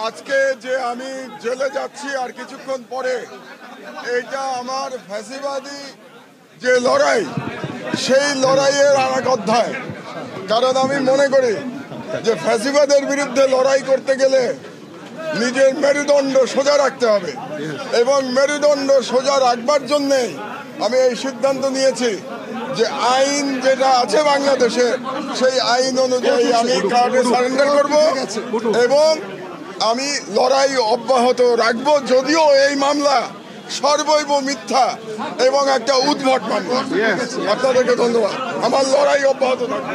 আজকে যে আমি জেলে যাচ্ছি আর কিছুক্ষণ পরে, এইটা আমার ফ্যাসিবাদী যে লড়াই, সেই লড়াইয়ের আরেক অধ্যায়। কারণ আমি মনে করি যে ফ্যাসিবাদের বিরুদ্ধে লড়াই করতে গেলে নিজের মেরুদণ্ড সোজা রাখতে হবে, এবং মেরুদণ্ড সোজা রাখবার জন্যেই আমি এই সিদ্ধান্ত নিয়েছি যে আইন যেটা আছে বাংলাদেশে, সেই আইন অনুযায়ী আমি কার্ডে সারেন্ডার করব এবং আমি লড়াই অব্যাহত রাখবো। যদিও এই মামলা সর্বৈব মিথ্যা এবং একটা উদ্ভট মামলা। আপনাদেরকে ধন্যবাদ। আমার লড়াই অব্যাহত থাকবে।